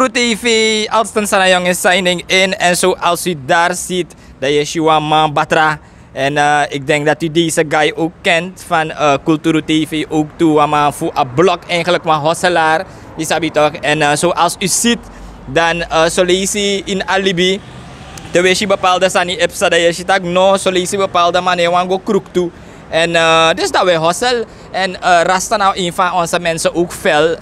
Kulturu TV, Alston Sanayong is signing in. En zoals u daar ziet, dat is Johan Batra. En ik denk dat u deze guy ook kent van Kulturu TV ook toe. Maar voor een blog eigenlijk van Hosselaar. Is dat toch? En zoals u ziet, dan solisi in alibi. De wees je bepaalde sani epsa dat je ziet no solisi bepaalde manier wango kroek toe. En dus dat wij hossel. En Rasta nou een van onze mensen ook fel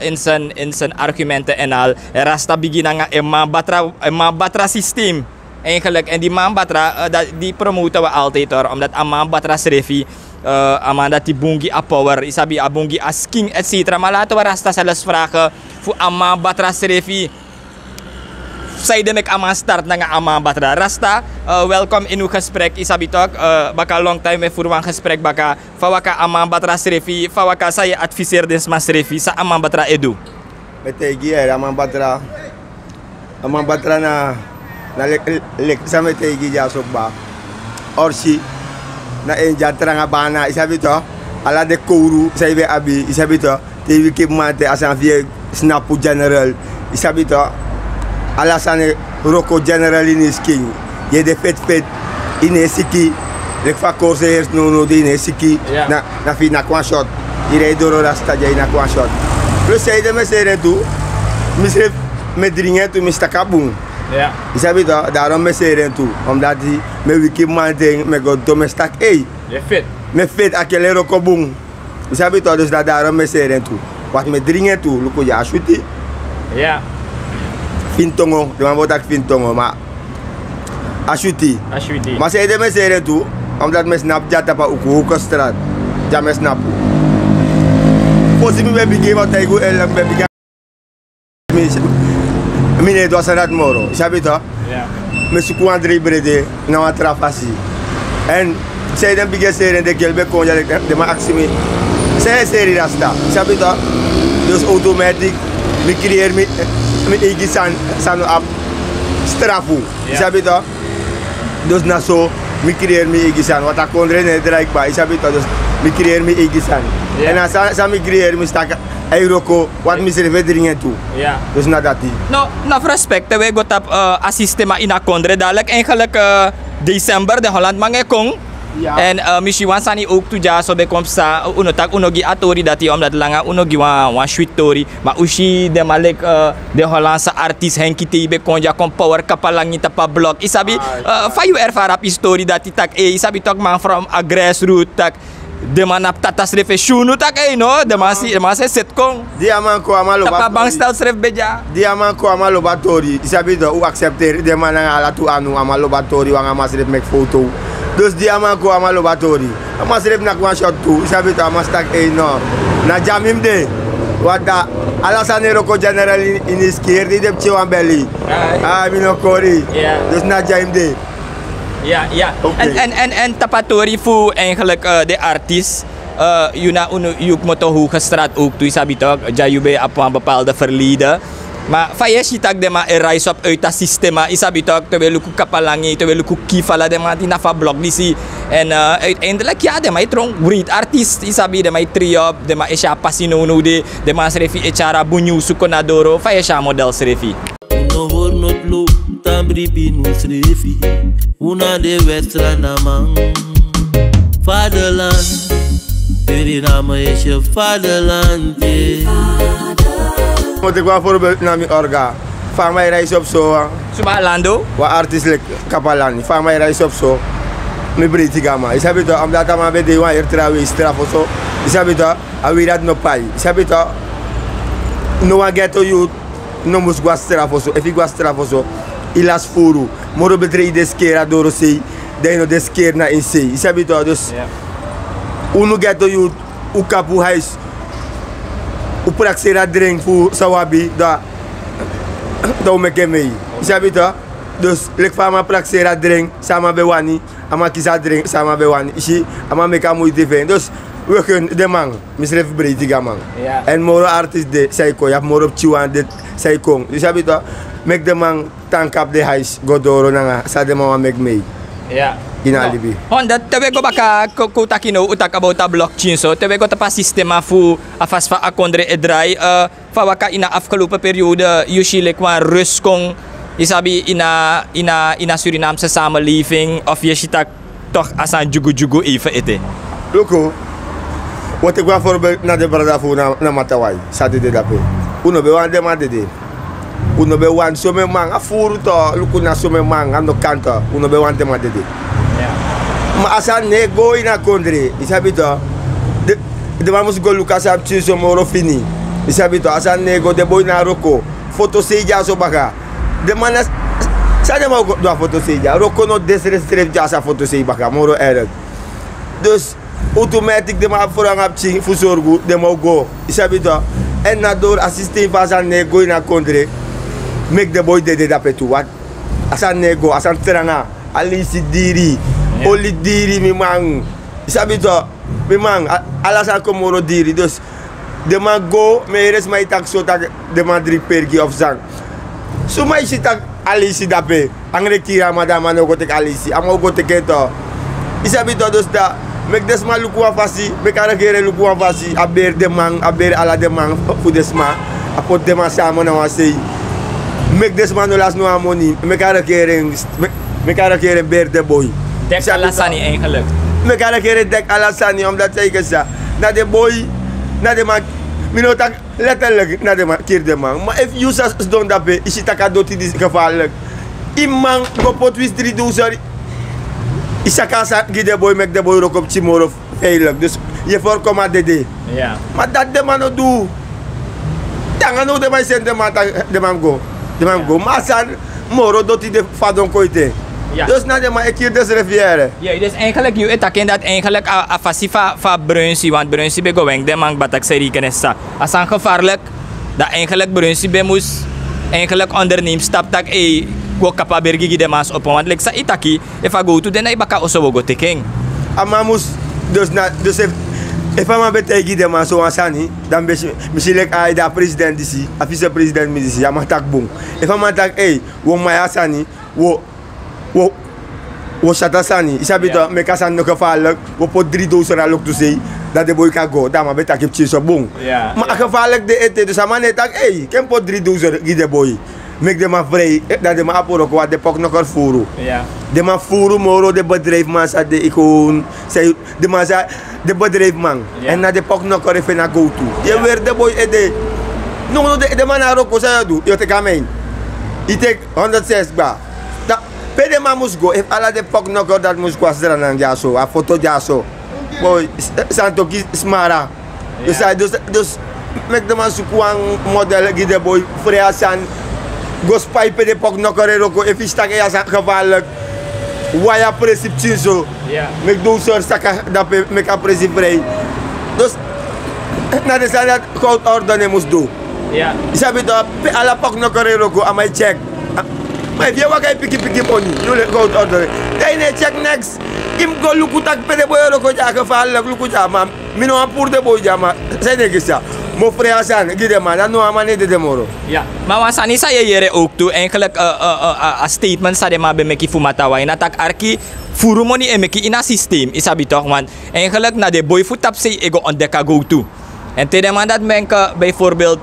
in zijn argumenten en al. En Rasta beginnen een Batra systeem. Eigenlijk. En die Man Batra, die promoten we altijd hoor. Omdat een Man Batra schreef dat die bungi a power, isabi a bungi a king, etc. Maar laten we Rasta zelfs vragen voor een Man Batra schreef. Zij de mek aan start naar Aman Batra. Rasta, welkom in uw gesprek. Isabi toch? Baka long time voor een gesprek baka. Fawaka Aman Batra Srefi. Fawaka saya adviseer des mas Srefi. Sa Aman Batra edu. Metegi Aman Batra. Aman Batra na lek sa metegi ja sokba. Orsi na enja tranga bana. Isabi toch? Ala de kouru. Zij abi. Isabi toch? Tevi kip mate asan vie snapu general. Isabi toch? Alasane Roko General in king. Je de fet in een siki. Ik va course eerst no in een siki. Na fi na kwa shot. Ire doro rasta jay na kwa shot. Plus zij de mesere toe. Misref met dringen toe mista kabung. Ja. Isabi toch? Daarom mesere toe. Omdat die me wiki man ding me go domestak ei. Je fit. Me fit akele Roko bung. Isabi toch? Dus daarom mesere toe. Wat me dringen toe. Luko ja shuti. Ja. Fintongo, de man wordt ook fintongo, maar Ashuti. Maar zij de mensen toe, omdat men snap dat op een hoekstraat, ja men snap. Als ik me begin wat ik wil, ik begin. Mine doa sanat moro, sabi toch? Ja. Me suku André Brede, na wat trafasi. En zij de begin serie de gelbe konja de ma aksimi. Zij serie rasta, sabi toch? Dus automatisch, me creëer me. Met eigen san op strafu, isabi toch? Dus na zo, me creëer me eigen san. Wat ik kon reden draai bij, isabi toch? Dus me creëer me eigen san. En na sa me creëer me stak Euroko, wat me serve dringen toe. Ja. Dus na dat die. Nou, respect, we got op assistema in a kondre dadelijk eigenlijk december de Holland mangekong. Ja. En misschien sani ook toe ja so bekom sa unotak unogi atori dati omdat langa unogi wa shwitori maar ushi de malek de Hollandse artist Henky T be konja kon power kapalangi tapa blog isabi fa you erfarap history dati tak isabi tok man from a grassroots tak de manap tatas refeshunu tak no de masi set kong dia man ko amalo tapa bang style sref beja dia man ko amalo batori isabi do u accepter de man ala tu anu amalo batori wanga masref make photo. Dus die amanko amalo batori. Amas rep na kwa shot tu. Isabi to amas tak no. Na jamim de. Wada alasane Roko General in is keer die de chewan belly. Mino kori. Dus na jamim de. Ja. Okay. En tapatori fu eigenlijk de artiest. Yuna yuk moto hoge straat ook toe isabi toch. Jayube op een bepaalde verleden. Maar fayes je tak de ma rise up uit dat systeem isabi toch terwijl luku kapalangi terwijl luku kifala de ma die nafa blog disi en uiteindelijk ja de ma trong great artist isabi de ma trio de ma esha pasino no de ma srefi echara bunyu sukonadoro fayes model srefi no hornot lo tambri pinu srefi una de westra namang fatherland peri nama esha fatherland Moet ik wel voorbeeld naar mijn orga. Van mij reis op zo. Subalando? Wat artiestelijk kapalani. Van mij reis op zo. Mijn breedte gama. Is heb je toch? Omdat ik bij de wanneer trouwens straf of zo. Is heb je toch? Awi dat no pai. Is heb je toch? No one get to you. No mus gua straf of zo. If ik gua straf of zo. Ilas furu. Moro betrei deskera doro sei. Deno deskeer na in sei. Is heb je toch? Dus. Uno get to you. U kapu huis. O praxera drink voor sawabi da me kemei. Sabi to? Dus lek fama praxera drink sama bewani, ama kisa drink sama bewani. Isi ama meka moeite ven. Dus we kunnen de man, misref breedte gamang. En moro artist de saiko, ya moro chiwan de saikong. Dus sabi to? Make de man tank up de huis godoro nanga sa de mama make mei. Ja. ina libi. Honda tebe go baka ko takino utak about a blockchain so tebe go tapa sistema fu afas fa akondre edrai fa waka ina afgelopen periode usually kwa rus kong isabi ina Suriname sa samenleving of je ziet dat toch asan jugu even ete. Loko, wat ik wel voorbeeld naar de brada voor na Matawai, sade de dape. Uno be wan de ma de. Uno be wan so me mang afuru to luku na so me mang ando kanta. Uno be wan de ma de. Ma asan ne go ina kondre, isabi to de vamos go luka sa so moro fini. Isabi to asan ne go de boy na roko. Foto seja so baka. De manas sa de ma go do foto seja. Roko no desrestref ja sa foto seja baka moro erg. Dus automatic de ma forang ap ching fu sorgu de ma go. Isabi to en na door assisté asan ne go ina kondre. Make the boy de dapetu wat. Asan ne go asan teranga. Ali si diri. Oli diri mi mang. Isabi to mi mang alasan ko moro diri. Dus de ma go me res mai tak so tak de ma dri pergi of zang. So mai si tak ali si dape. Ang rekira madama no go tek ali si. Amo go tek eto. Isabi to dus da mek desma luku afasi, bekara kere luku afasi, aber de mang, aber ala de mang fu desma. Apot de ma samo na wasei. Mek desma no las no amoni. Mekara kere ber de boy. Dek alasani eigenlijk. Mekara kere dek alasani omdat zij gezegd. Na de boy, na de man, minotak letterlijk na de man keer de man. Maar if you sas don dape, is het akadoti dis gevaarlijk. Imang go pot wis 3000. Isakasa gide boy mek de boy rokop chimoro veilig. Dus je voorkomt de. Ja. Maar dat de man doe. Dan no de man send de man go. De man go. Maar san moro doti de fadon koite. Ja. Dus na de man ik hier des rivière. Ja, dus eigenlijk je etaken dat eigenlijk afasi fa brunsi want brunsi be going de man batak seri kenessa. Asan gevaarlijk dat eigenlijk brunsi be moes eigenlijk onderneem stap tak go kapabergi de mas op want like sa itaki if I go to den baka also go taking. Amamus dus if ama betegi de man so asani dan be misilek ay da president disi, a vice-president mi disi, ama tak bung. If ama tak wo maya asani wo shatasani isabi to me kasan no gevaarlijk wo pot 3000 alok to say dat de boy kan go dama betak heb chiso bung. Maar gevaarlijk de ete dus ama net tak ken pot 3000 gi de boy. Mek de ma vrij dat de ma aporo ko de pok nokor furu. Ja. De ma furu moro de bedrijf man sa de ikon say de ma sa de bedrijf man en na de pok nokor e na go to. Je weer de boy de no de man aroko sa do yo te kamen. I tek 106 ba. Da pede ma mus go if ala de pok nokor dat mus kwa sera nan jaso a foto jaso. Boy santo ki smara. Dus mek de man su kwang model gi de boy freasan gospay pe de pok nokorero ko efistak ya gevaarlijk waya principe chinso mek do sor saka da pe mek a principe vrij dus na de sana code ordene mus do isabi to pe ala pok nokorero ko amay check may via wakay piki poni you le code ordene day ne check next im go lukutak pe de boyero ko ja gevaarlijk luku jama mino apur de boy jama say ne gisa mo freasan gide man no amane de moro. Ja, maar wasani saya yere ook toe eigenlijk a statement sa de ma be meki fumatawai na tak arki furu moni emeki ina systeem isabi toch want eigenlijk na de boy futap say ego on deka go to. En te man dat menke bijvoorbeeld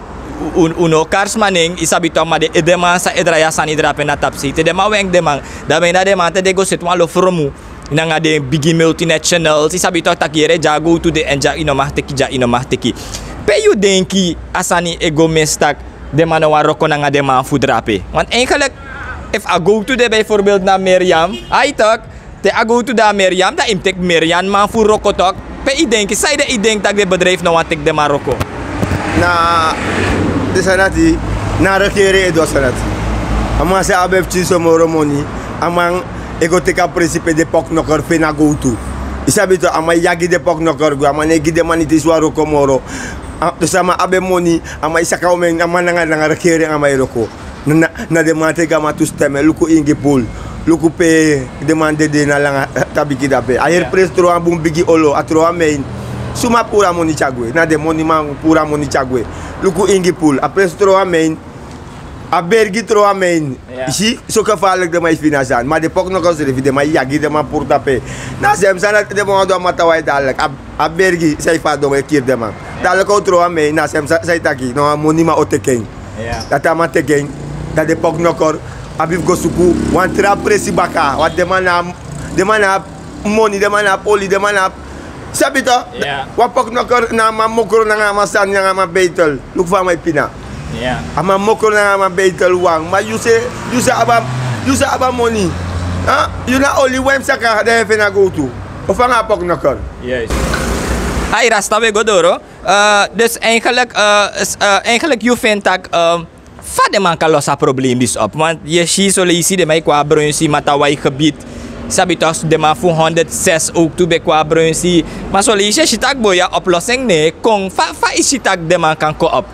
uno karsmaning isabi toch ma de edema sa edraya sani drape na tapsi te de ma weng de man da be na de man te de go setwa lo fromu nanga de bigi multinationals isabi toch tak yere jago to de enja inomahteki Pe you denki asani ego mestak de man waroko na nga de man fudrape. Want eigenlijk if I go to de bijvoorbeeld na Miriam, I talk te I go to da Miriam, da imtek Miriam man fu roko tok. Pe I denki sai de I denk tak de bedrijf no want tek de Marokko. Na de sanati na rekere edo sanati. Ama se abef chiso moro moni, amang ego teka principe de pok nokor fe na go to. Isabi to ama yagi de pok nokor go ama ne gide maniti swaro komoro. To sama abe moni ama isaka omen ama nanga rekere ama iroko na demande gama tu steme luku ingi pool luku pe demande de na langa tabiki dape ayer prestro ambum bigi olo atro amen suma pura moni chagwe na de moni man pura moni chagwe luku ingi pool a prestro amen A bergi tro a main. Ja. Zie, zo gevaarlijk de mij financiën. Maar de pok nog eens de mij jagi de man pour tape. Na sem sana de man do matawai dadelijk. A bergi zij vaat do keer de man. Dadelijk ook tro a main. Na sem zij taki. No a money ma oteken. Ja. Dat a man teken. Dat de pok nog er. Abif go suku. Wan tra presi baka. Wat de man na money, de man na olie, de man na. Sabi to? Ja. Wat pok nog er na ma mokro na ma san na ma betel. Look van mij pina. Ja. Ama moko na ama betel wang, maar you say aba money. Ah, you na only when saka de even na go to. Of nga pok nakor. Juist. Hey, Rasta we godoro. Dus eigenlijk je vindt dat vader man kan lossen probleem is op. Want je ziet zo lezen de mij qua brunsie matawai gebied. Sabi toch de man voor 106 ook toe bij qua brunsie. Maar zo lezen je tak boya oplossing nee. Kong fa is je tak de man kan ko op.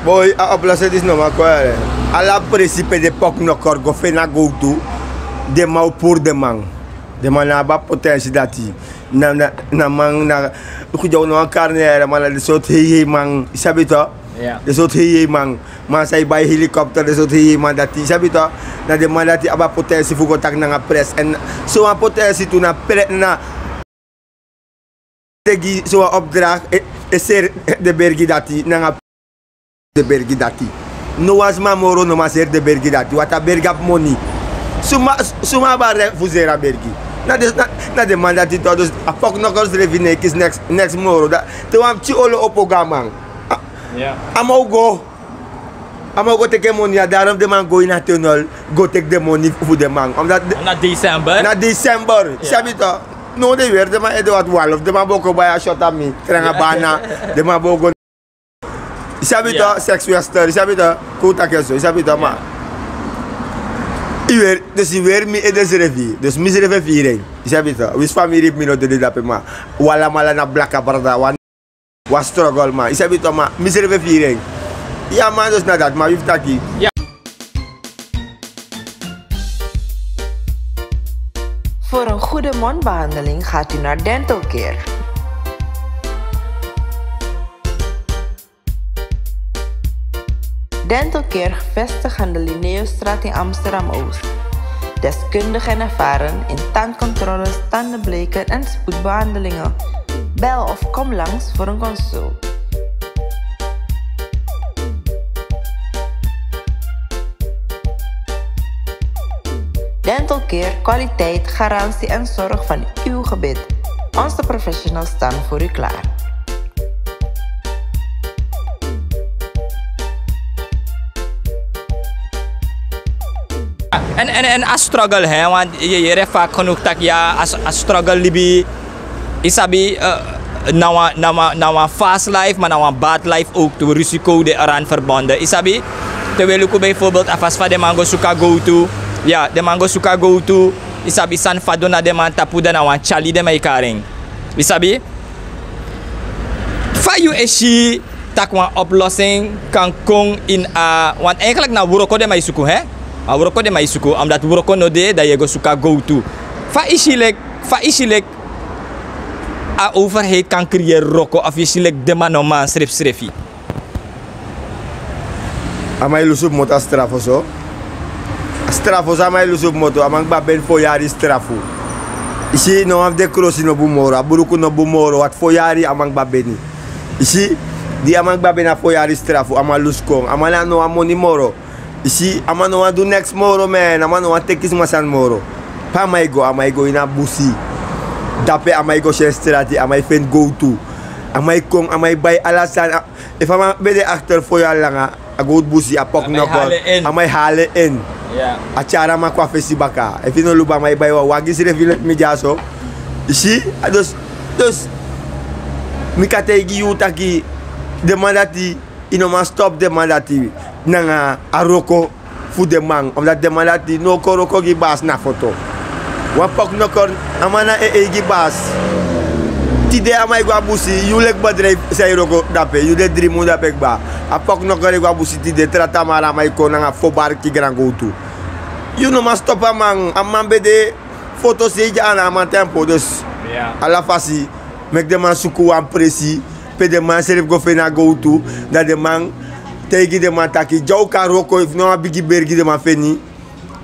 Boy, a oplossing is no maar kware. Ala principe de pok nakor go fe na go to. De mau pour de man. De man na ba potentie dati. Na man na ku jaw no carne man de sot hey man. Sabi to? Ja. De soort hier man, maar zij bij helikopter, de soort hier man dat die, sabi to, dat de man dat die aba potentie voor contact naar pres en zo'n potentie toen naar pres na tegi zo'n opdracht is er de bergi dat die naar de bergi dat die. No was maar moro no maar de bergi dat die, wat a bergi op money. Suma bare fuzera bergi. Na de man dat die toch dus a pok nog eens revine is next moro dat te wam chi olo opogamang. Ja. Amo go take money, daarom de man go in a tunnel, go take the money voor de man. Omdat Na december. na december, sabi to, no de weer, de man edo at wall of de man boko bij a shot aan me, tranga bana, de man boko. Sabi to, sex wester, sabi to, kuta keso, sabi to ma. Iwer, dus iwer mi edes revi, dus mis revi viering, sabi to, wis familie mi no de dape ma, wala mala na blaka barda, was struggle man. Isabi to ma, miserve viering. Ja man, dus na dat, maar wie taki. Ja. Voor een goede mondbehandeling gaat u naar Dental Care. Dental Care gevestigd aan de Linnaeusstraat in Amsterdam-Oost. Deskundig en ervaren in tandcontroles, tandenbleken en spoedbehandelingen. Bel of kom langs voor een consult. Dental Care, kwaliteit, garantie en zorg van uw gebit. Onze professionals staan voor u klaar. En als struggle hè, want je hebt vaak genoeg dat ja, als struggle libi, isabi, nou een fast life, maar nou een bad life ook, de risico die eraan verbonden. Isabi, terwijl ik bijvoorbeeld afas van de mango suka go to, ja, de mango suka go to, isabi san fadona de man tapu de nou een chali de mij karing. Isabi, fa you eshi tak een oplossing kan kong in a, want eigenlijk na wuroko de mij suku hè. Wuroko de mij suku, omdat wuroko no de dat je go suka go to. Fa ishi lek a overheid kan creëren roko of je silek de man om schrefi. Amai lusub moto strafo so. Strafo sa amai lusub moto, amang ba ben foyari strafo. Isi no am de crossi no bumoro, aburuku no bumoro, wat foyari amang ba beni. Isi di amang ba ben a foyari strafo, ama luskong, amana no amoni moro. Isi amano wa do next moro man, amano wa tekis masan moro. Pa amai go ina busi. Dape amai go strati, amai fen go to. Amai kong, amai bay alasan. If amai bede achter foya langa, a good busi, a pok no kon. Amai hale in. Ja. A chara ma kwa fesi baka. If you no luba amai bay wa wagis refilet mi jaso. Isi, dus mi kategi yu taki demandati, ino ma stop demandati nanga aroko fu de man. Omdat demandati no koroko gi bas na foto. Wan pok no kon amana gi bas. Tide amai gwa busi, you lek badrei say roko dape, you de dreamu dape ba. A pok no kon gwa busi tide trata mara amai ko nanga fobar ki gran go to. You no ma stop amman bede foto se jana amman tempo dus. Ja. Ala fasi mek de man suku wan presi, pe de man serif go fe na go to, dat de man Tegi de man taki. Jau karoko if no bigi bergi de man feni.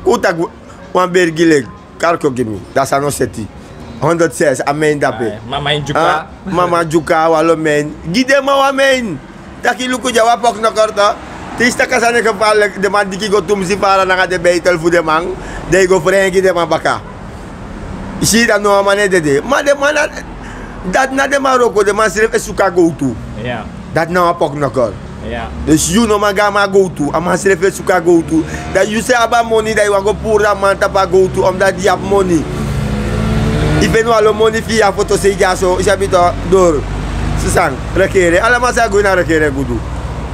Kutak wan bergi leg. Karko gimi. Dasa no seti. 106 amen dape. Mama Juka. Mama Juka walo men. Gide ma wa men. Taki luku jawa pok no korto. Tista kasane kepala de man diki go tumsi para nanga de beitel fu de man. De go frengi de man baka. Isi da no mane de. Ma de man dat na de Maroko de man sref suka go to. Ja. Dat na pok no kor. Ja. Dus you no magama go to. Ama sref suka go to. Dat you say aba money dat you want go pura man tapa go to omdat you have money. If you want money via foto se so, is habito door. Susang, rekere. Ala masa go na rekere gudu.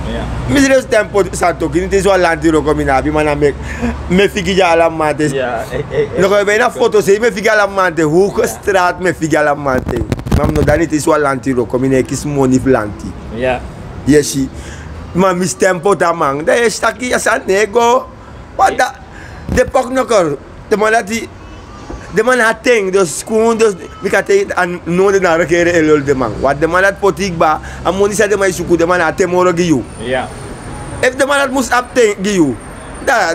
Ja. Misre tempo santo kini te so lantiro komina bi mana me figi ja ala mate. Ja. No ko be na foto se me figi ala mate. Hoek straat me figi ala mate. Mam no dani te so lantiro komina kis money planti. Ja. Yeshi. Ma mis tempo tamang. Da is taki asan nego. Pada de pok no kor. De manati de man hateng dus kun dus mikate an no de na rekere elol de man. Wat de manat potik ba amoni sa de mai suku de man atemoro giyu. Ja. If de manat mus apte giyu. Da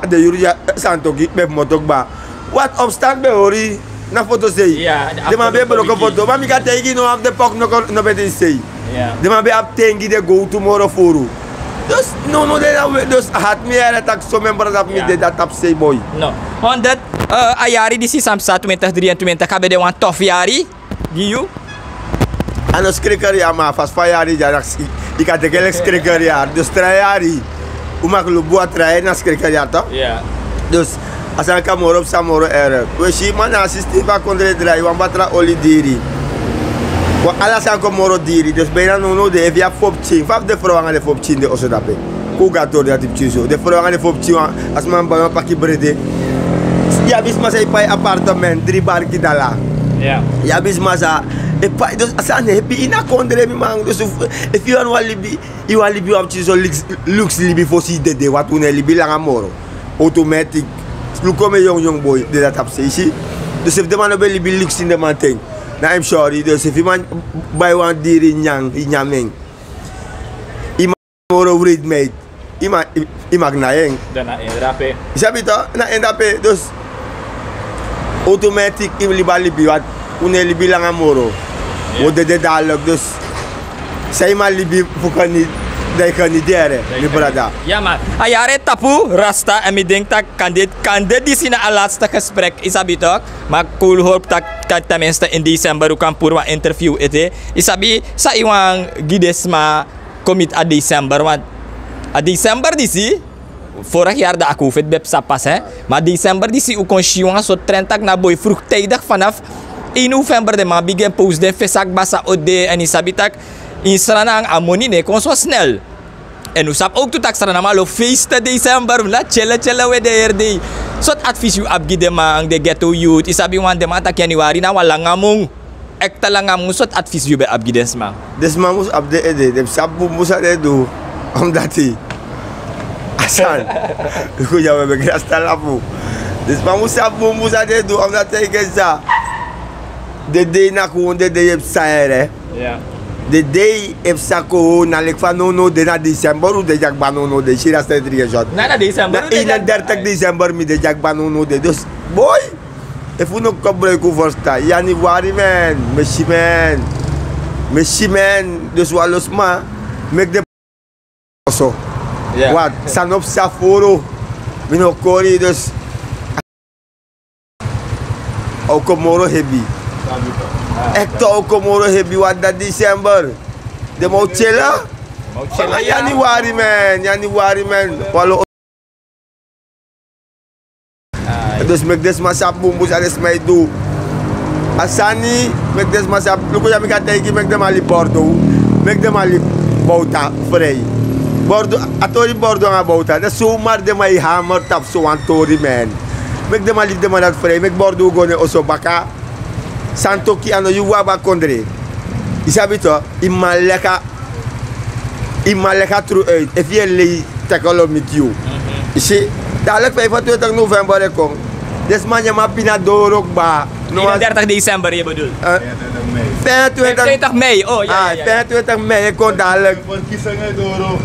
de Yuria Santo gi be motok ba. Wat opstand be ori na foto sei. Ja. De man be bro ko foto. Ma mikate gi no af de pok no beten sei. Ja. De man be apte gi de go tomorrow foru. Dus no de dus hat mi era tak so member dat mi de dat tap sei boy. No. Honda ayari di si samsa 23 kabe de wan tof yari. Giyu. Ano skriker ya ma fas fayari jarak si. Ikate kelek skriker ya. Dus trayari. Umak lu buat tray na skriker ya to. Ja. Dus asan ka moro samoro era. We shi man assiste ba kondre drai wan batra oli diri. Wa ala san ko moro diri. Dus bena no de via fop chin. Faf de froanga de fop chin de oso dape. Ku gato de tip chiso. De froanga de fop chin asman ba pa ki brede. Ya bis masa ipai apartement 3 bar kidala. Ja. Ya bis masa ipai dus asane hepi ina kondre mi mang dus if you want libi you want libi op chiso lux libi fosi de wat une libi langa moro automatic lu come young boy de dat apse ici dus if de man be libi lux in de man thing na I'm sorry dus if man buy one diri nyang inyameng ima moro read mate imag na yeng Dan na inrape. sabi to na endape dus automatic libi wat une libi lang amoro o de dialog dus say mal libi fukani dai kanidere ni brada Ja man. Ayare tapu rasta en mi denk tak kan dit di sina laatste gesprek isabi tok. Maar cool hoop tak tenminste in december u kan purwa interview ite. Isabi sa iwang gidesma commit a december want a december disi vorig jaar de COVID bep pas hè. Maar december disi u kon shiwang so trentak na boy vroegtijdig vanaf 1 november de ma bigyan post de fesak basa ode en isabitak insrana ang amoni ne kon so snel. En usap ook tutak sarana malo feeste december la chela we de day. Sot advies you abgi de mang de ghetto youth isabi wan de mata January na wala ngamong ekta lang ngamong sot advies you be abgi desma. desma mus abde ede de sabu musa de do am dati asan ko jawe be grasta lapu desma musa de do am dati geza de na ko de saere Ja. de day if sako na lekfano de na december u de jak banono de shira sta triya Na december. na 31 december mi de jak banono de dus boy if uno kobre ku forsta January man Messi man dus walos ma make the so Ja. wat sanop saforo mino kori dus o komoro hebi ekto o komoro hebi wat da december de mo chela Mau chela January man walo dus make this masap bumbus anes may do asani make this masap luko ya mikatay make them ali bordo make them ali bauta frey bordo atori bordo nga bauta da sumar de may hammer tap so antori man make them ali de manat frey make bordo gone oso baka santo ki ano yu waba kondre isabito imaleka tru uit if je le takolo mit you isi dadelijk 25 november kom des man je ma pinadorok ba 31 december je bedoelt. 25 20 mei. Oh ja. 25 mei kon dadelijk Verkiezingen door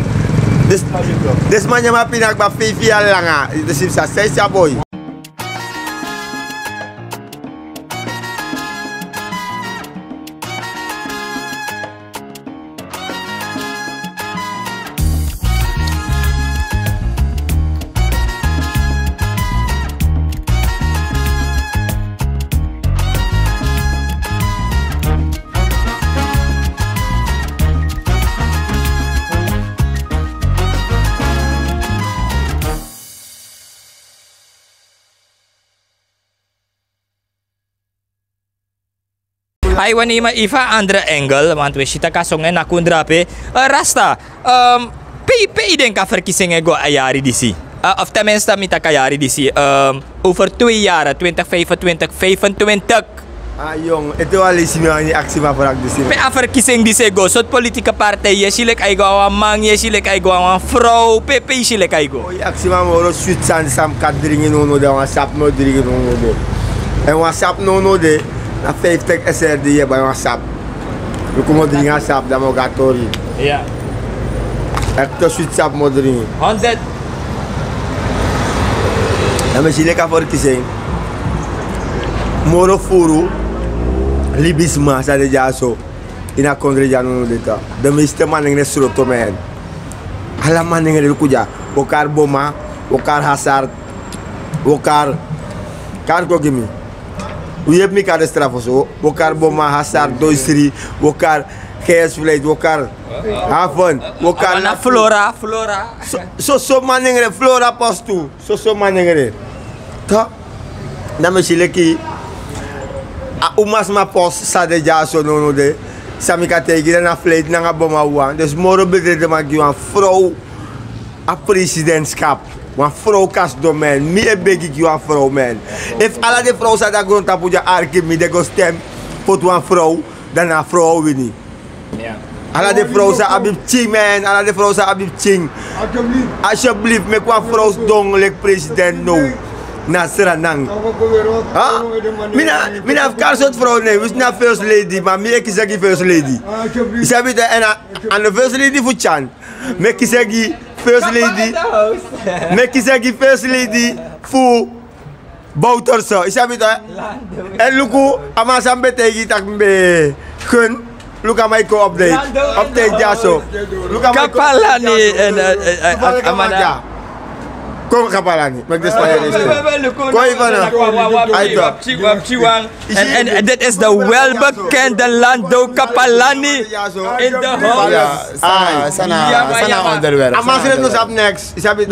Des man je maar pinak ba 5 jaar langa. Dus is dat 6 jaar boy. Hai wanneer Iva andere angle, want we zitten kasongen na kundrape. Rasta, pe denk ka verkiezingen go ayari disi. Of tenminste mita kayari disi. Over 2 jaar, 2025, 25. Jong, itu al is mi actie maar voor disi. Pe a verkiezing disi go, soort politieke partijen, silek ay go aan man, silek ay go aan vrouw, pe silek ay go. Actie maar moro switsan sam kadringen no de WhatsApp no dringen no de. En WhatsApp no de. Na 50 SRD je bij WhatsApp. We komen dringen WhatsApp, dan moet ik tori. Ja. Ik to WhatsApp moet dringen. 100. Dan ben je lekker voor kiezen. Moro furu. Libisma sa de jaso. Ina kondre jano deta. De meeste mannen in sroto men. Alla mannen in kuja. Okar boma, okar hasard, okar ko gimi. We hebben niet aan de straf of zo. Wokar boma, hasard, doisri, wokar geesvlees, wokar haven, wokar na flora. So manengere, flora postu. So manengere. Ta, dan misschien ki. Umas ma post sa de jaso no de. Samika tegen na vlees na boma wan. Dus moro bedrijf de magi wan vrouw a presidentschap. Een vrouw kast domein, mi beg ik jou een vrouw man. If alle de vrouwen zijn dat gewoon tapu je arke mi de go stem voor een vrouw, dan een vrouw wini. Ja. Alle de vrouwen zijn abib ching man, alle de vrouwen zijn abib ching. Alsjeblieft, me kwa vrouw dong lek president no. Na seranang. Ah? Mina have car soort vrouw nee, we zijn first lady, maar mi ik zeg first lady. Is heb je en de first lady voor Chan. Me ik zeg first lady. Me kisegi first lady fu Bouterse. Is dat het? En luku ama sambe tegi tak be kun. Luka mai ko update. Update jaso. Luka mai Kapalani en amana. Kom kapalani. Mek des paya des. Ko ivana. Aito. En dit is de welbekende Lando Kapalani in de house. Sana onderwerp. Ama schrijf nog op next. Is dat het?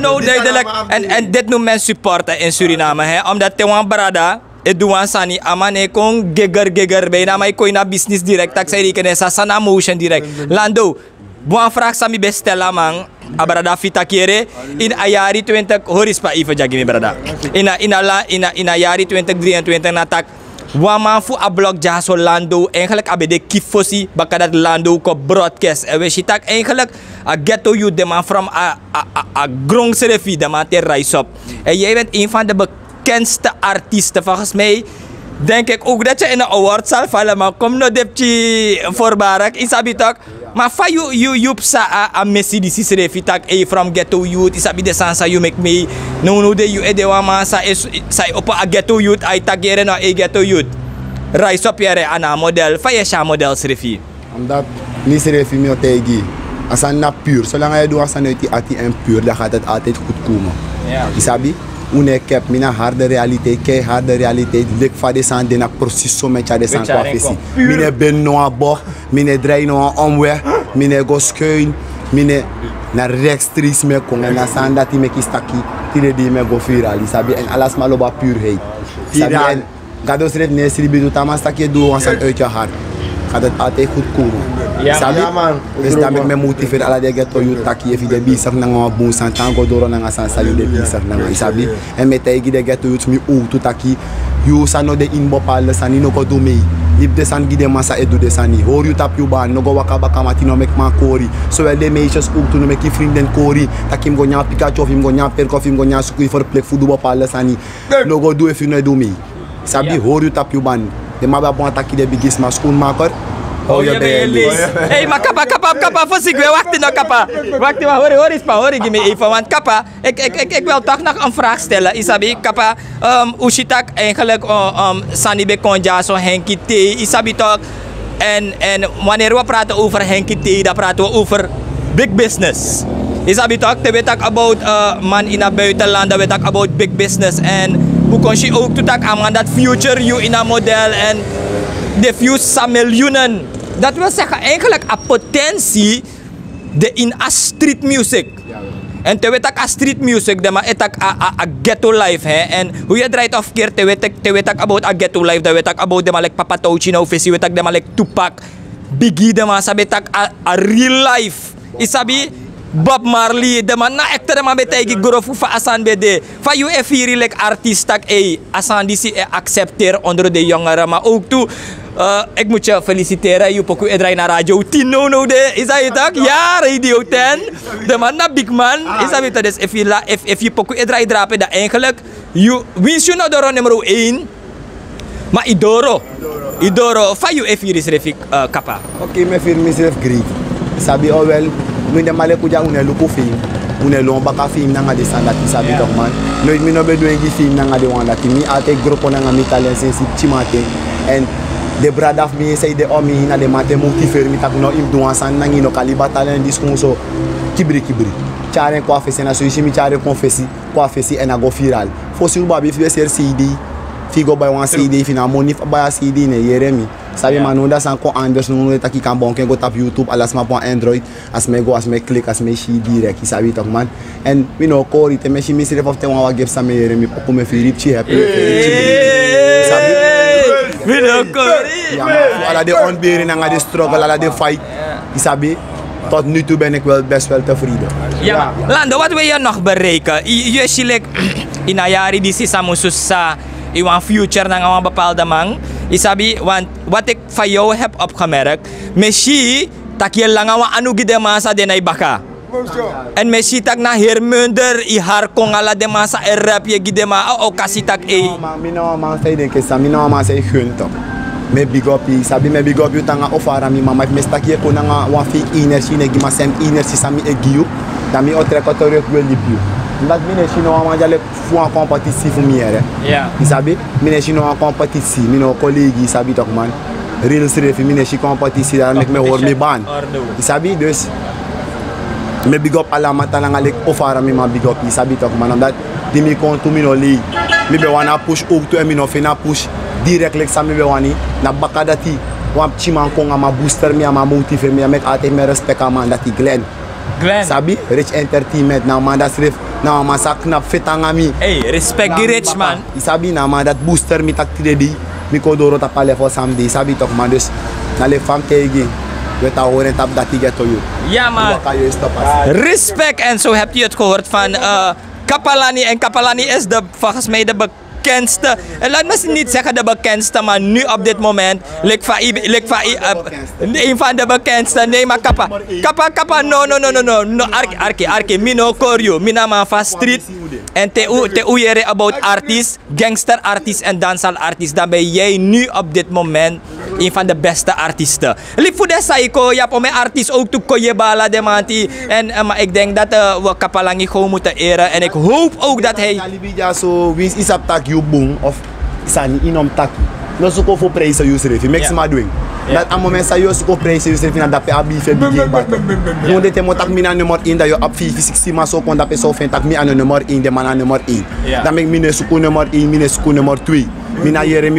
No, duidelijk. En dit noemt men supporter in Suriname, hè? Omdat Tewan Brada, het doen sani amane kon geger bij na mij kon na business direct. Tak zei ik sa sana motion direct. Lando, buang vraag sami bestella man. Abrada fita kere in ayari 20 horis pa ifa jagi mi brada. In ayari 2023 natak wama fu a blog jaso Lando eigenlijk abede kifosi baka dat Lando ko broadcast en we ziet eigenlijk a ghetto you de man from a grong serefi de man te rise up. En jij bent een van de bekendste artiesten volgens mij. Denk ik ook dat je in een award zal vallen, maar kom nou depje voorbarak isabi tak. Maar fa you psa a messi di serefi tak from ghetto youth isabi de sansa you make me no de you ede wama sa opa a ghetto youth ay tagere no a ghetto youth. Rise up yere ana model fa yesha model serefi. Omdat ni serefi mi otegi. Asan na puur. Zolang je doet asan uit die ati en puur, dan gaat het altijd goed komen. Ja. Isabi? Une kep mina harde realiteit, kei harde realiteit. Lek fa de san de na precies zo met de san kwa fesi. Mine ben no a boch, mine draai no a omweg, mine go schuin, mine na rechtstreeks me kon en na san dat die me kistaki, tire die me go viral. Isabi en alles maar loba puurheid. Isabi en gado schrijft nee sribi doet ama stakje doe asan uit je hart. Gaat het altijd goed komen. Sabi? Dus dan ben ik me motiveer ala de ghetto you taki efi de bizar na nga bon santango doro na nga sansa you de bizar na nga sabi. En met tegi de ghetto you mi u tu taki you sa no de inbo pal sani no ko do me. If de san gide masa edu de sani. Hoor you tap you ban no go waka baka matino mek man kori. So wel de meisjes ook tu no mek vrienden kori. Takim go nya Pikachu of him go nya perko of him go nya sukui for plek fudu pal sani. No go do if you no do me. Sabi hoor you tap you ban. De maba bon taki de bigis ma schoonmaker. Oh, je bent Hey, maar kappa, voorzichtig, wacht nog, kappa. Wacht maar, hoor, give me even, want kappa, ik wil toch nog een vraag stellen, Isabi, kappa, Ushitak eigenlijk, Sani Bekonja, zo Henky T, Isabi toch, en wanneer we praten over Henky T, dan praten we over big business. Isabi toch, we talk about man in het buitenland, we talk about big business, en hoe kon je ook toetak aan dat future you in een model, en de fuse miljoenen. Dat wil zeggen eigenlijk een potentie de in a street music. En te weet a street music, de maar etak a ghetto life, hè. En hoe je draait of keer te weet about a ghetto life, de weet about de maar like Papa Touchy no Fesi, weet de maar like Tupac, Biggie, de maar sabi tak a real life. Isabi Bob Marley, de man na actor de man betegi grofu fa asan bede. Fa you efiri like artiest tak asan disi accepteer onder de jongeren, maar ook toe. Ik moet je feliciteren, je poku edraai naar Radio 10 no de. Is dat je tak? Ja, Radio 10. De man na big man. Is dat het? Dus if je poku edraai drapen, dan eigenlijk you wins you nou door nummer 1. Maar Idoro. Fa you efiri refik kappa. Oké, me firm myself great. Sabi oh well, we de male kuja une luku film. Une lomba ka film nanga de standard sabi toch man. Nooit me no be doing film nanga de wanda mi ate grupo nanga mi talent sensi chimate. En de brada of me say de omi na de mate motiver mi tak no im doan san nangi no kaliba talent diskunso kibri. Charen kwa fesi na so isi mi chare confessi kwa fesi en ago viral. Fosi uba bi fi ser CD. Figo by one CD fina money by CD ne yeremi. Sabi man no da san ko Anders no no taki kan bon ken go tap YouTube alas ma pon Android as me go as me click as me shi direct sabi toch man. En we no ko ite me shi mi sire of te wan wa give sa me yeremi ko me fi rip chi happy. Sabi ja, ala de ontbering en de struggle, ala de fight. Isabi, tot nu toe ben ik wel best wel tevreden. Ja, Lando, wat wil je nog bereiken? Je ziet in een jaar die is samususa, in een future naar een bepaalde man. Isabi, want wat ik van jou heb opgemerkt, misschien dat je lang anu gide masa denai baka. En misschien tak na hermunder i har kongala de masa rap je gide ma o kasi tak Mina man say den kesa, mina man say gun toch. Me big up, sabi me big up you tanga ofara mi mama me stakie ko nga wan fake energy ne gi ma sem energy sami e giu. Da mi otre ko toriok wel lipiu. Ndat mine chino wa jale fu en compétitif mi ere. Ja. Isabi, mine chino en compétitif, mino collègue isabi toch man. Real serious mine chi compétitif daar mek me hoor mi ban. Isabi dus me big up ala matala nga lek ofara mi ma big up isabi toch man omdat di mi kon tu mi no li mi be wana push ook tu mi no fina push direct lek sa mi be wani na bakadati wan chiman ko nga ma booster mi ma motiver mi mek ate me respect ama dati Glenn sabi Rich Entertainment na man das ref na ma sa knap fetanga mi respect gi Rich man isabi na ma dat booster mi tak tredi mi ko doro ta pale for samedi sabi toch man dus na le fam tegi we ta horen tap dat get to you. Ja man. Respect en zo heb je het gehoord van Kapalani en Kapalani is volgens mij de bekendste. En laat me niet zeggen de bekendste, maar nu op dit moment een van de bekendste. Nee maar Kappa no Arki mino koryo minama fa street en te uyere about artiest, gangster artiest en dancehall artiest. Dan ben jij nu op dit moment een van de beste artiesten. Lief voor de Saiko, je hebt om mijn artiest ook te koje bala de manti. En maar ik denk dat we Kapalangi gewoon moeten eren. En ik hoop ook dat hij. Zo wins is op tak you boom of sani inom taki. No suko voor prijzen Yusuf. Max ma doing. Dat aan moment sa yo suko prijzen Yusuf na dape abi fe big bat. Mo de temo tak mina nummer 1 dat je op 50 ma so kon dape so fen tak mi aan nummer 1 de man aan nummer 1. Dan mek mine suko nummer 1 mine suko nummer 2. Mina yere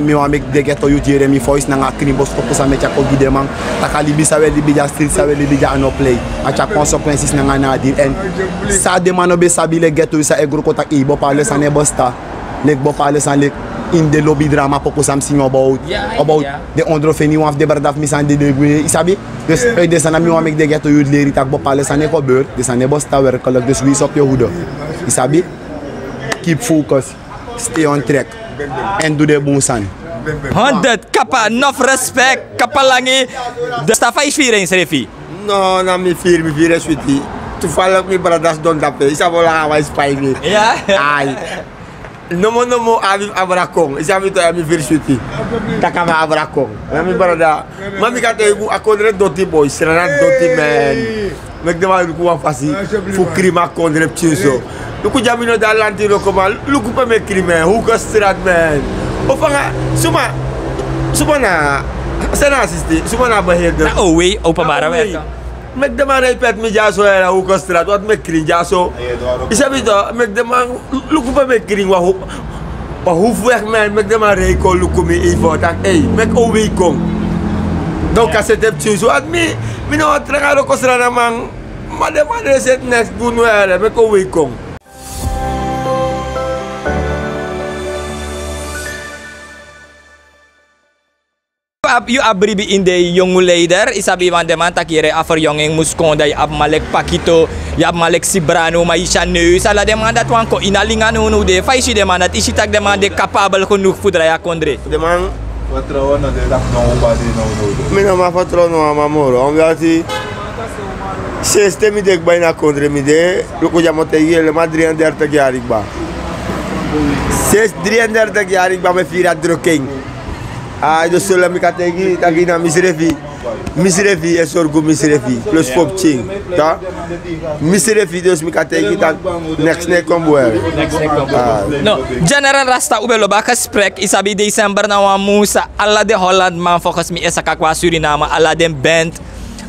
mi wa mek de geto you yere mi voice na nga kribos ko sa mecha ko gide man takali bi sawe li bija street sawe li bija no play acha consequences na nga na dir en sa de mano be sabile geto sa egro ko tak ibo pale sa ne bosta lek bo pale sa lek in the lobby drama poko sam sing about the ondrofeni one of the bradaf mi san de gwe isabi dus de sana mi wa mek de geto you leri tak bo pale sa ne ko beur de sa ne bosta wer kolok dus wi op je hoede isabi keep focus stay on track en doe de boom san 100 Kappa, enough respect Kapalangi. De stafa is 4 eens refi. No, na mi 4 is sweetie. Toevallig mi brothers don dape. Isa wala ka spy me. Ja. Ay. nomo abi abrakong. Isabi to ami virsuti. Takama abrakong. Ami barada. Mami kate bu akondre doti boy, serana doti man. Megdema ku wa fasi. Fu krima akondre pchiso. Luku jamino dalanti lokoma. Luku pa me krime. Hu ko strat man. Ofanga suma na sana assiste. Suma na bahir. Na owe opa bara werka. Megdema repet mi jaso era hu ko strat. Wat me krin jaso. Isabi to megdema luku pa me krin wa maar hoeveel men met de maar reken lukken me even dat hey met owe kom donc als het hebt zo at me nou traga lo kosra na man maar de man is het next doen we met owe kom You abribi in de jonge leider isabi van de man takire afverjonging muskonda je ab malek pakito je ab malek sibrano maisha neus ala de man dat wanko inalinga no de faisi de man dat isi tak de man de capabel genoeg voedra ya kondre de man Vertrouwen dat de dag nog op die nou mina ma vertrouwen no amamoro omdat hij system de bijna kondre mi de luku jamote yele ma 33 jaar ik ba 33 jaar ik ba me fira druking do solo mi kategi tagina misrefi e sorgo misrefi plus popching ta misrefi dus mi kategi tak next kombo no general rasta ubelo ba gesprek isabi December na wa musa alla de Holland man focus mi esaka kwa Suriname alla den band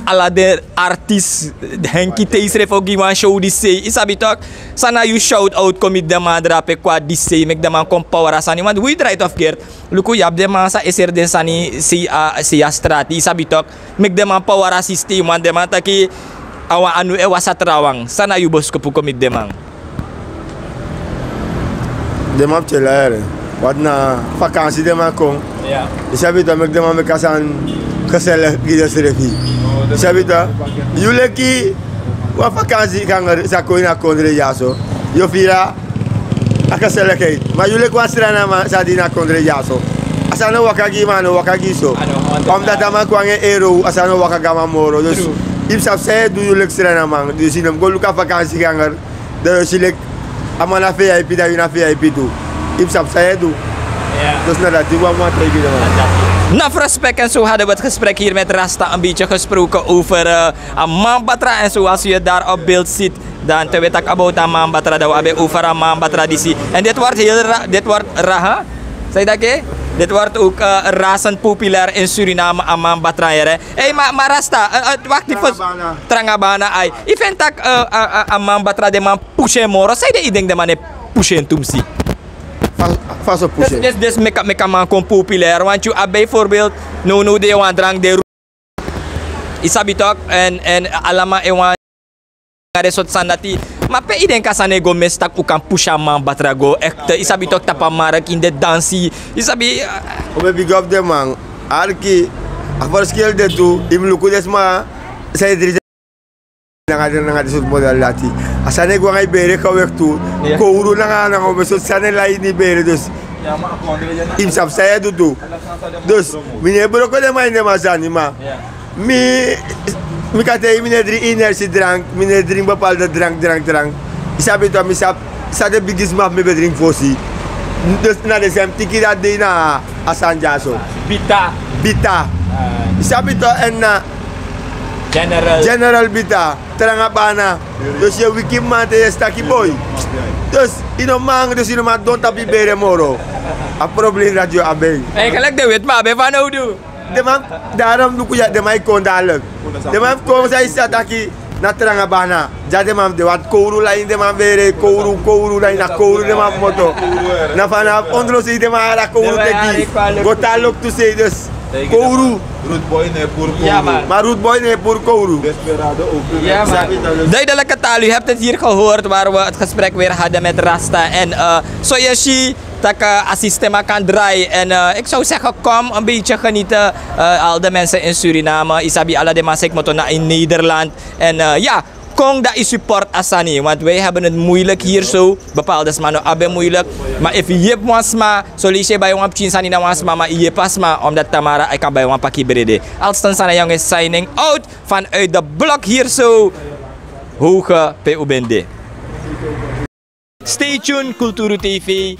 ala de artist Henky Teisre fogi wan show di say isabi tok sana you shout out komit de man drape kwa di say mek de man kom power asani want we try to of gear luku yab de man sa eser den sani si strati isabi tok mek de man power assistem man de man taki awa anu e wasa trawang sana you bos ko komit de man telaere wat na vakansie de man kom ja isabi tok mek de man kasan kesel gida serefi sabita yuleki wa vakansie kan sa ko ina kondre jaso yo fira akasele kay ma yuleki wa strana ma sa dina kondre jaso asano wakagi mano wakagi so om data ma ko nge ero asano wakaga moro dus ipsa se du yuleki strana man du sinam go luka vakansie kan de silek amana fe ay pida ina fe ay pitu ipsa se du dus nada die wa ma tegen de Naf respect en zo hadden we het gesprek hier met Rasta een beetje gesproken over Amambatra en zoals je daar op beeld ziet dan te weten about Amambatra dat we hebben over Amambatra traditie en dit wordt heel dit wordt raha zei dat ke dit wordt ook razend populair in Suriname Amambatra hè hey maar Rasta wacht even Trangabana ai event tak Amambatra de man pushe moro zei de ideng de man pushe tumsi Faso pushe. Des meka man kon populair want you bijvoorbeeld no de wan drang de isabi tok en alama e wan resort sanati ma pe iden kasane go mestak u kan pusha man batrago echt isabi tok tapa marak in de dansi isabi o big up de man arki afar skill de tu im luku desma sai dirige nga de sot model lati asane go ngay bere ka wektu ko uru nga ko beso sane la ini bere dus im sab saya dudu dus mine bro ko de mai ne mazani ma mi kate mine dri energy drank mine drink bepaalde drank isabi to mi sab sa de biggest map me be drink fosi dus na de sem tiki dat de na asanjaso bita isabi to en na General Bita, Trangabana. Dus je wiki man te staki boy. Dus ino mang dus ino man don't tapi bere moro. A probleem dat je abeng. Hey, gelijk de wet maar be van hoe doen. De man daarom doe je de mij kon dadelijk. De man kom zij staki na Trangabana. Ja de man de wat kouru la in de man bere kouru la in na kouru de man moto. Na vanaf ondro si de man ara kouru teki. Gotalok tu say dus. Kouru. Root boy ne pur kouru. Ja, maar root boy ne pur kouru. Desperado ook. Ja, man. Duidelijke taal, u hebt het hier gehoord waar we het gesprek weer hadden met Rasta. En zoals je dat assistema kan draaien. En ik zou zeggen, kom een beetje genieten. Al de mensen in Suriname, Isabi alla de masik motona in Nederland. En ja. Kong dat is support asani, want wij hebben het moeilijk hier zo. Bepaalde mannen hebben moeilijk. Maar if je hebt wasma, zo lees je bij een pchin sani na wasma, maar je pasma omdat Tamara ik kan bij een pakje brede. Alston sana jongens signing out vanuit de blok hier zo. Hoge PUBND. Stay tuned, Kulturu TV.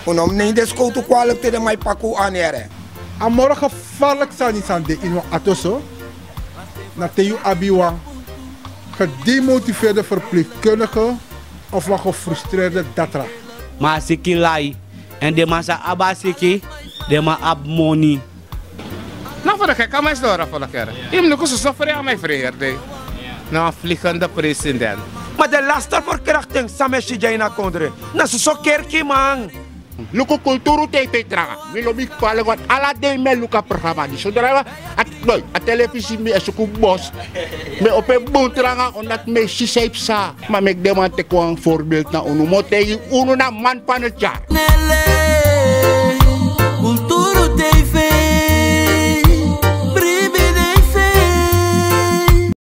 Unom neem de schoto kwalijk te de mij paku aanere. Amora gevaarlijk zijn niet aan de ino atoso. Na te je abiwa. Gedemotiveerde verpleegkundige of wat gefrustreerde datra. Maar siki lai en de masa abasiki, de ma ab money. Nou, voor de gek, kan mij door voor de keer. Ik moet ook zo voor jou, mijn vriend. Nou, vliegende president. Maar de lasterverkrachting, Sameshi Jaina Kondre. Na zo kerkie man. Luko kulturu TV traga. Milo big pale wat ala de me luka programma di. Saudara at boy, at televisi mi esuku bos. Me ope bon traga omdat me sisep sa. Maar me demante ko een voorbeeld na uno. Mo te uno na man pan het jaar.